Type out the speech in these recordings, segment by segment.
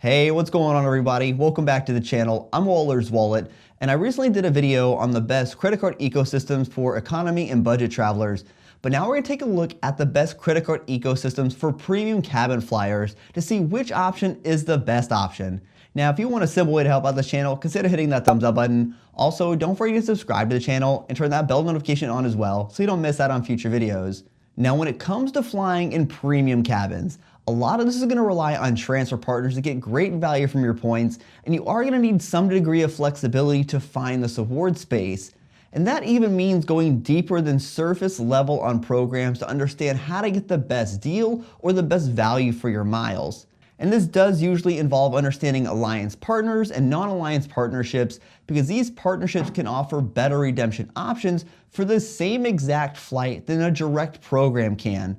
Hey, what's going on everybody? Welcome back to the channel. I'm Waller's Wallet, and I recently did a video on the best credit card ecosystems for economy and budget travelers. But now we're gonna take a look at the best credit card ecosystems for premium cabin flyers to see which option is the best option. Now, if you want a simple way to help out this channel, consider hitting that thumbs up button. Also, don't forget to subscribe to the channel and turn that bell notification on as well so you don't miss out on future videos. Now, when it comes to flying in premium cabins, a lot of this is going to rely on transfer partners to get great value from your points, and you are going to need some degree of flexibility to find this award space. And that even means going deeper than surface level on programs to understand how to get the best deal or the best value for your miles. And this does usually involve understanding alliance partners and non-alliance partnerships, because these partnerships can offer better redemption options for the same exact flight than a direct program can.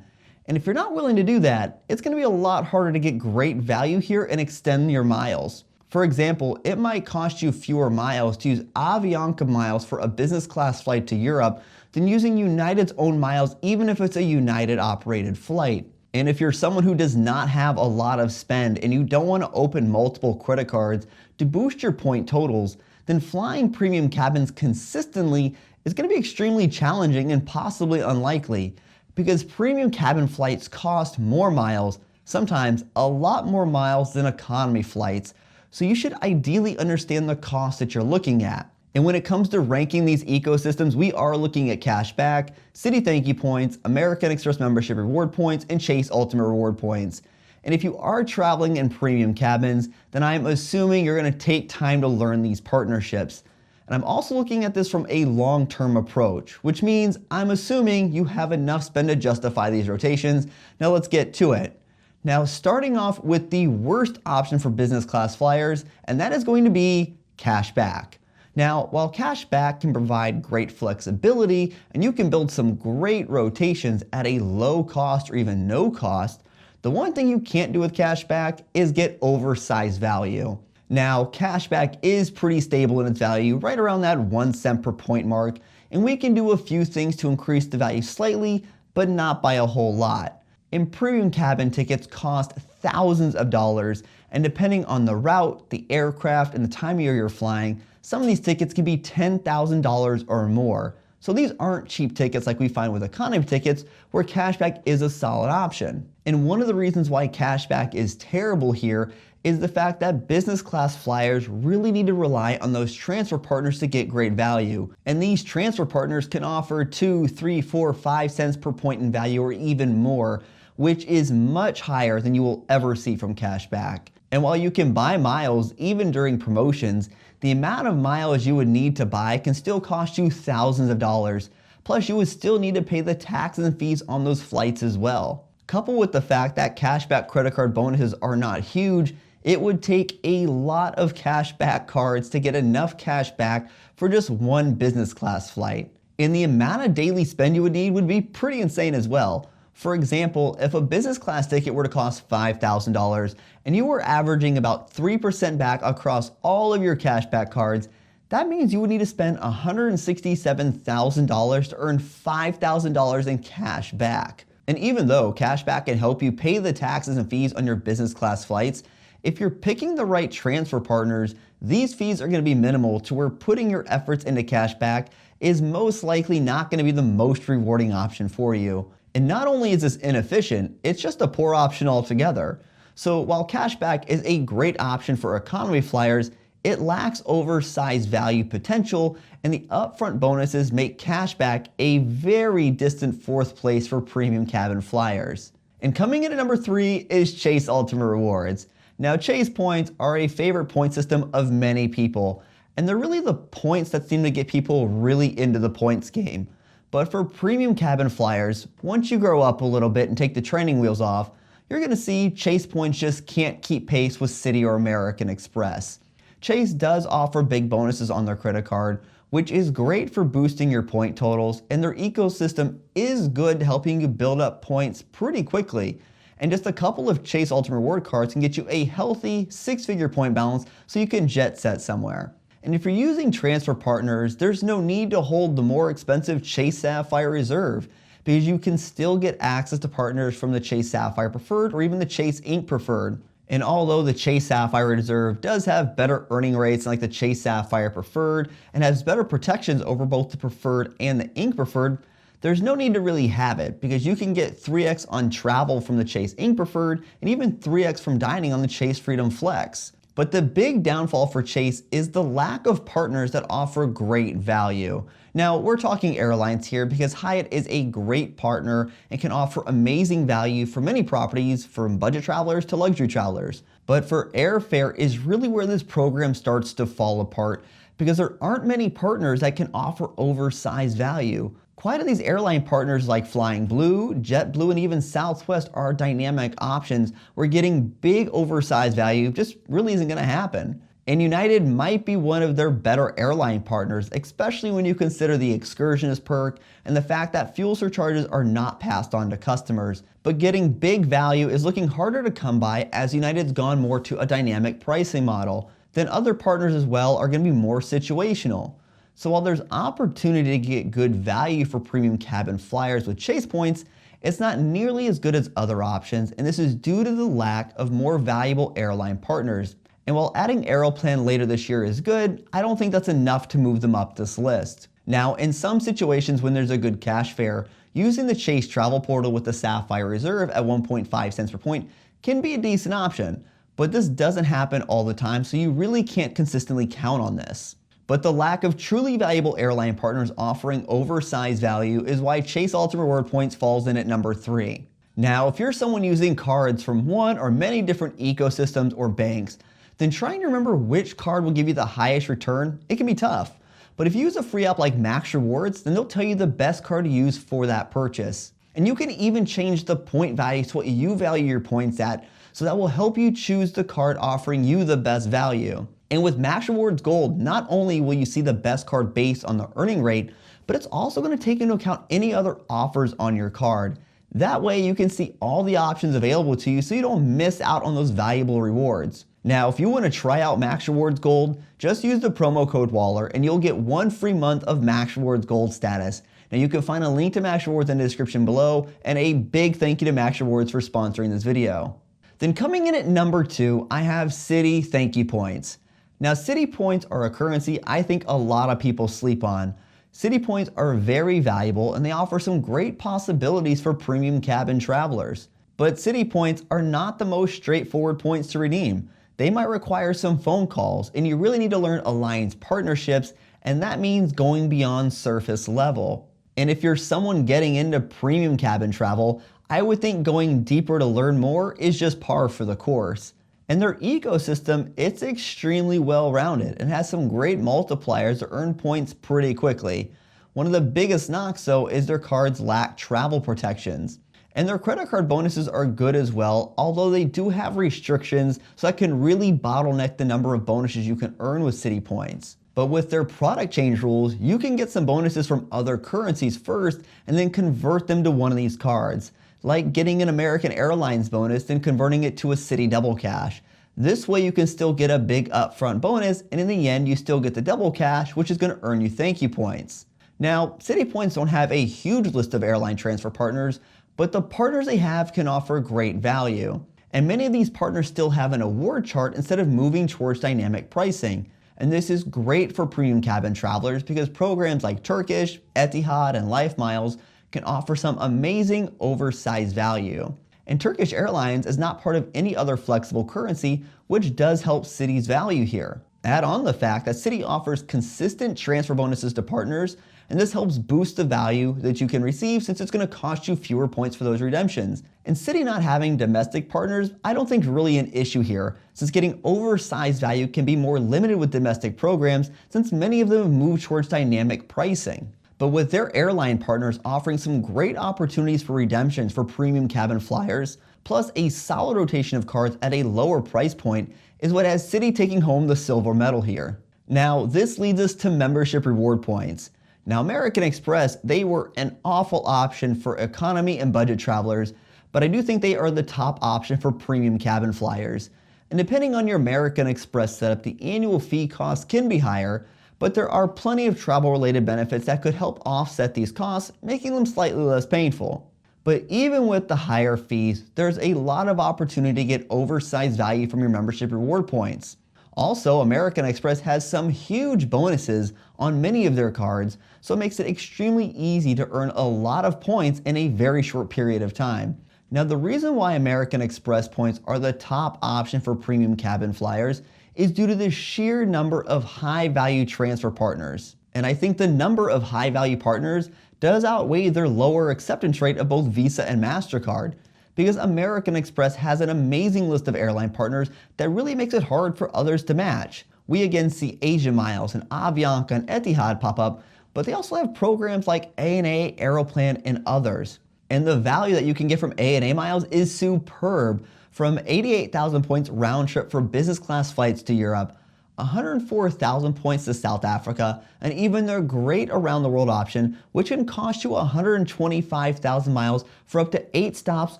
And if you're not willing to do that, it's going to be a lot harder to get great value here and extend your miles. For example, it might cost you fewer miles to use Avianca miles for a business class flight to Europe than using United's own miles, even if it's a United operated flight. And if you're someone who does not have a lot of spend and you don't want to open multiple credit cards to boost your point totals, then flying premium cabins consistently is going to be extremely challenging and possibly unlikely, because premium cabin flights cost more miles, sometimes a lot more miles than economy flights. So you should ideally understand the cost that you're looking at. And when it comes to ranking these ecosystems, we are looking at cashback, Citi thank you points, American Express membership reward points, and Chase Ultimate reward points. And if you are traveling in premium cabins, then I'm assuming you're going to take time to learn these partnerships. And I'm also looking at this from a long-term approach, which means I'm assuming you have enough spend to justify these rotations. Now let's get to it. Now, starting off with the worst option for business class flyers, and that is going to be cashback. Now, while cashback can provide great flexibility and you can build some great rotations at a low cost or even no cost, the one thing you can't do with cashback is get oversized value. Now, cashback is pretty stable in its value, right around that 1 cent per point mark, and we can do a few things to increase the value slightly, but not by a whole lot. And premium cabin tickets cost thousands of dollars, and depending on the route, the aircraft, and the time of year you're flying, some of these tickets can be $10,000 or more. So these aren't cheap tickets like we find with economy tickets, where cashback is a solid option. And one of the reasons why cashback is terrible here is the fact that business class flyers really need to rely on those transfer partners to get great value. And these transfer partners can offer 2, 3, 4, 5 cents per point in value or even more, which is much higher than you will ever see from cashback. And while you can buy miles even during promotions, the amount of miles you would need to buy can still cost you thousands of dollars. Plus, you would still need to pay the taxes and fees on those flights as well. Coupled with the fact that cashback credit card bonuses are not huge, it would take a lot of cashback cards to get enough cash back for just one business class flight. And the amount of daily spend you would need would be pretty insane as well. For example, if a business class ticket were to cost $5,000 and you were averaging about 3% back across all of your cashback cards, that means you would need to spend $167,000 to earn $5,000 in cash back. And even though cashback can help you pay the taxes and fees on your business class flights, if you're picking the right transfer partners, these fees are going to be minimal to where putting your efforts into cashback is most likely not going to be the most rewarding option for you. And not only is this inefficient, it's just a poor option altogether. So while cashback is a great option for economy flyers, it lacks oversized value potential, and the upfront bonuses make cashback a very distant fourth place for premium cabin flyers. And coming in at number 3 is Chase Ultimate Rewards. Now, Chase points are a favorite point system of many people, and they're really the points that seem to get people really into the points game. But for premium cabin flyers, once you grow up a little bit and take the training wheels off, you're going to see Chase points just can't keep pace with Citi or American Express. Chase does offer big bonuses on their credit card, which is great for boosting your point totals, and their ecosystem is good, helping you build up points pretty quickly. And just a couple of Chase Ultimate Reward cards can get you a healthy 6-figure point balance so you can jet set somewhere. And if you're using transfer partners, there's no need to hold the more expensive Chase Sapphire Reserve, because you can still get access to partners from the Chase Sapphire Preferred or even the Chase Ink Preferred. And although the Chase Sapphire Reserve does have better earning rates than like the Chase Sapphire Preferred and has better protections over both the Preferred and the Ink Preferred, there's no need to really have it because you can get 3x on travel from the Chase Ink Preferred and even 3x from dining on the Chase Freedom Flex. But the big downfall for Chase is the lack of partners that offer great value. Now, we're talking airlines here because Hyatt is a great partner and can offer amazing value for many properties from budget travelers to luxury travelers. But for airfare is really where this program starts to fall apart because there aren't many partners that can offer oversized value. Quite a these airline partners like Flying Blue, JetBlue, and even Southwest are dynamic options where getting big oversized value just really isn't going to happen. And United might be one of their better airline partners, especially when you consider the excursionist perk and the fact that fuel surcharges are not passed on to customers. But getting big value is looking harder to come by as United's gone more to a dynamic pricing model. Then other partners as well are going to be more situational. So while there's opportunity to get good value for premium cabin flyers with Chase points, it's not nearly as good as other options, and this is due to the lack of more valuable airline partners. And while adding Aeroplan later this year is good, I don't think that's enough to move them up this list. Now, in some situations when there's a good cash fare, using the Chase travel portal with the Sapphire Reserve at 1.5 cents per point can be a decent option, but this doesn't happen all the time, so you really can't consistently count on this. But the lack of truly valuable airline partners offering oversized value is why Chase Ultimate Reward Points falls in at number 3. Now, if you're someone using cards from one or many different ecosystems or banks, then trying to remember which card will give you the highest return, it can be tough. But if you use a free app like Max Rewards, then they'll tell you the best card to use for that purchase. And you can even change the point value to what you value your points at, so that will help you choose the card offering you the best value. And with Max Rewards Gold, not only will you see the best card based on the earning rate, but it's also going to take into account any other offers on your card. That way you can see all the options available to you so you don't miss out on those valuable rewards. Now, if you want to try out Max Rewards Gold, just use the promo code Waller and you'll get 1 free month of Max Rewards Gold status. Now you can find a link to Max Rewards in the description below, and a big thank you to Max Rewards for sponsoring this video. Then coming in at number 2, I have Citi Thank You Points. Now, Citi points are a currency I think a lot of people sleep on. Citi points are very valuable and they offer some great possibilities for premium cabin travelers. But Citi points are not the most straightforward points to redeem. They might require some phone calls, and you really need to learn alliance partnerships, and that means going beyond surface level. And if you're someone getting into premium cabin travel, I would think going deeper to learn more is just par for the course. And their ecosystem, it's extremely well-rounded and has some great multipliers to earn points pretty quickly. One of the biggest knocks though is their cards lack travel protections. And their credit card bonuses are good as well, although they do have restrictions, so that can really bottleneck the number of bonuses you can earn with Citi points. But with their product change rules, you can get some bonuses from other currencies first and then convert them to one of these cards, like getting an American Airlines bonus and converting it to a Citi Double Cash. This way you can still get a big upfront bonus, and in the end you still get the double cash, which is going to earn you thank you points. Now, Citi points don't have a huge list of airline transfer partners, but the partners they have can offer great value. And many of these partners still have an award chart instead of moving towards dynamic pricing. And this is great for premium cabin travelers because programs like Turkish, Etihad, and Life Miles can offer some amazing oversized value. And Turkish Airlines is not part of any other flexible currency, which does help Citi's value here. Add on the fact that Citi offers consistent transfer bonuses to partners, and this helps boost the value that you can receive since it's going to cost you fewer points for those redemptions. And Citi not having domestic partners, I don't think is really an issue here, since getting oversized value can be more limited with domestic programs since many of them have moved towards dynamic pricing. But with their airline partners offering some great opportunities for redemptions for premium cabin flyers, plus a solid rotation of cards at a lower price point, is what has Citi taking home the silver medal here. Now, this leads us to membership reward points. Now, American Express, they were an awful option for economy and budget travelers, but I do think they are the top option for premium cabin flyers. And depending on your American Express setup, the annual fee cost can be higher, but there are plenty of travel-related benefits that could help offset these costs, making them slightly less painful. But even with the higher fees, there's a lot of opportunity to get oversized value from your membership reward points. Also, American Express has some huge bonuses on many of their cards, so it makes it extremely easy to earn a lot of points in a very short period of time. Now, the reason why American Express points are the top option for premium cabin flyers is due to the sheer number of high-value transfer partners. And I think the number of high-value partners does outweigh their lower acceptance rate of both Visa and MasterCard, because American Express has an amazing list of airline partners that really makes it hard for others to match. We again see Asia Miles and Avianca and Etihad pop up, but they also have programs like ANA, Aeroplan, and others. And the value that you can get from ANA miles is superb, from 88,000 points round trip for business class flights to Europe, 104,000 points to South Africa, and even their great around the world option, which can cost you 125,000 miles for up to 8 stops,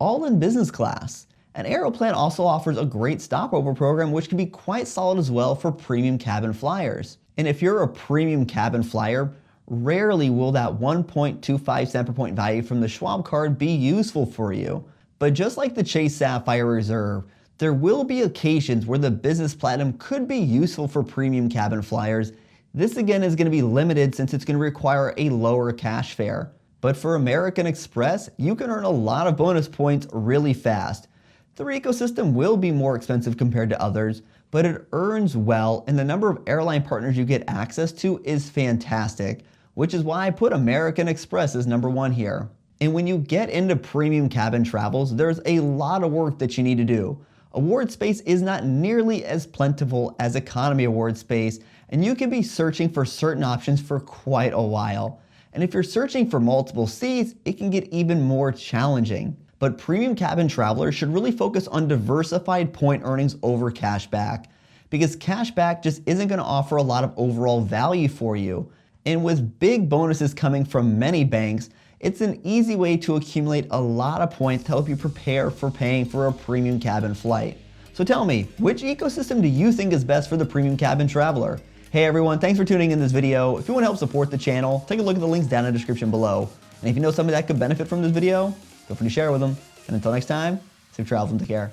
all in business class. And Aeroplan also offers a great stopover program, which can be quite solid as well for premium cabin flyers. And if you're a premium cabin flyer, rarely will that 1.25 cent per point value from the Schwab card be useful for you. But just like the Chase Sapphire Reserve, there will be occasions where the Business Platinum could be useful for premium cabin flyers. This again is going to be limited since it's going to require a lower cash fare. But for American Express, you can earn a lot of bonus points really fast. Their ecosystem will be more expensive compared to others, but it earns well, and the number of airline partners you get access to is fantastic, which is why I put American Express as number 1 here. And when you get into premium cabin travels, there's a lot of work that you need to do. Award space is not nearly as plentiful as economy award space, and you can be searching for certain options for quite a while. And if you're searching for multiple seats, it can get even more challenging. But premium cabin travelers should really focus on diversified point earnings over cashback, because cashback just isn't going to offer a lot of overall value for you. And with big bonuses coming from many banks, it's an easy way to accumulate a lot of points to help you prepare for paying for a premium cabin flight. So tell me, which ecosystem do you think is best for the premium cabin traveler? Hey everyone, thanks for tuning in this video. If you want to help support the channel, take a look at the links down in the description below. And if you know somebody that could benefit from this video, feel free to share it with them. And until next time, safe travels and take care.